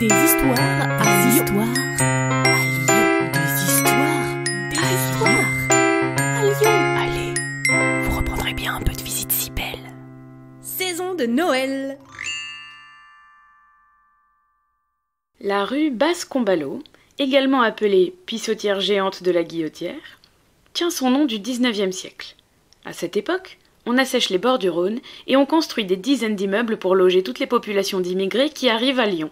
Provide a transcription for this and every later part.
Des histoires à Lyon. Des histoires à Lyon. Allez, vous reprendrez bien un peu de visite si belle. Saison de Noël. La rue Basse-Combalot, également appelée pissotière géante de la Guillotière, tient son nom du XIXe siècle. À cette époque, on assèche les bords du Rhône et on construit des dizaines d'immeubles pour loger toutes les populations d'immigrés qui arrivent à Lyon.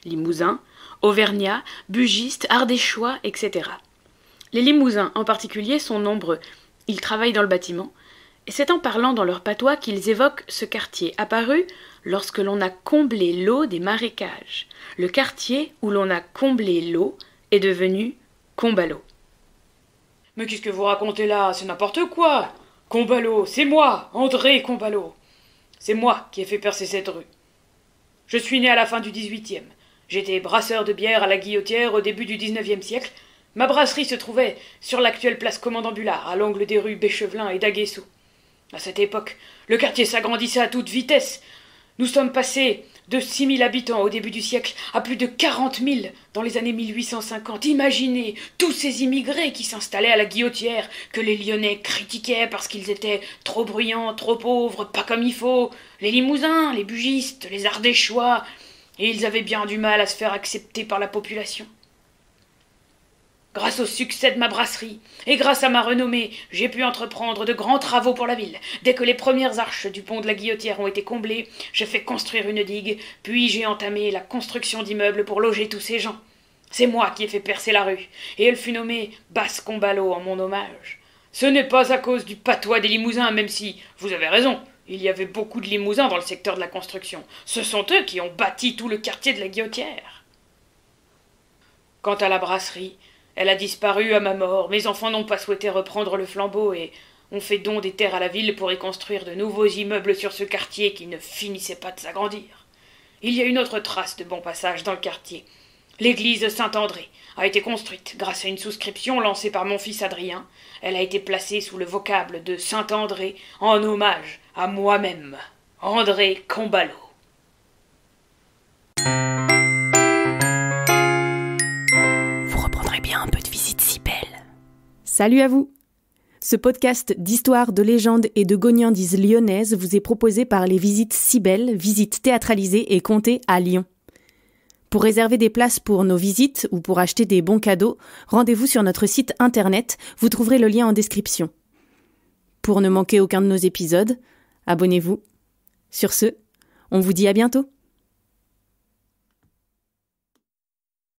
Limousins, Auvergnats, Bugistes, Ardéchois, etc. Les Limousins en particulier sont nombreux. Ils travaillent dans le bâtiment, et c'est en parlant dans leur patois qu'ils évoquent ce quartier apparu lorsque l'on a comblé l'eau des marécages. Le quartier où l'on a comblé l'eau est devenu Combalot. Mais qu'est-ce que vous racontez là? C'est n'importe quoi! Combalot, c'est moi, André Combalot. C'est moi qui ai fait percer cette rue. Je suis né à la fin du XVIIIe. J'étais brasseur de bière à la Guillotière au début du XIXe siècle. Ma brasserie se trouvait sur l'actuelle place Commandant Bullard, à l'angle des rues Béchevelin et d'Aguessou. À cette époque, le quartier s'agrandissait à toute vitesse. Nous sommes passés de 6 000 habitants au début du siècle à plus de 40 000 dans les années 1850. Imaginez tous ces immigrés qui s'installaient à la Guillotière, que les Lyonnais critiquaient parce qu'ils étaient trop bruyants, trop pauvres, pas comme il faut. Les Limousins, les Bugistes, les Ardéchois, et ils avaient bien du mal à se faire accepter par la population. Grâce au succès de ma brasserie, et grâce à ma renommée, j'ai pu entreprendre de grands travaux pour la ville. Dès que les premières arches du pont de la Guillotière ont été comblées, j'ai fait construire une digue, puis j'ai entamé la construction d'immeubles pour loger tous ces gens. C'est moi qui ai fait percer la rue, et elle fut nommée Basse-Combalot en mon hommage. Ce n'est pas à cause du patois des Limousins, même si, vous avez raison, il y avait beaucoup de Limousins dans le secteur de la construction. Ce sont eux qui ont bâti tout le quartier de la Guillotière. Quant à la brasserie, elle a disparu à ma mort. Mes enfants n'ont pas souhaité reprendre le flambeau et ont fait don des terres à la ville pour y construire de nouveaux immeubles sur ce quartier qui ne finissait pas de s'agrandir. Il y a une autre trace de bon passage dans le quartier. L'église Saint-André a été construite grâce à une souscription lancée par mon fils Adrien. Elle a été placée sous le vocable de Saint-André en hommage à moi-même, André Combalot. Vous reprendrez bien un peu de visite si belle. Salut à vous! Ce podcast d'histoires, de légendes et de gognandises lyonnaises vous est proposé par les Visites si belles, visites théâtralisées et contées à Lyon. Pour réserver des places pour nos visites ou pour acheter des bons cadeaux, rendez-vous sur notre site internet, vous trouverez le lien en description. Pour ne manquer aucun de nos épisodes, abonnez-vous. Sur ce, on vous dit à bientôt.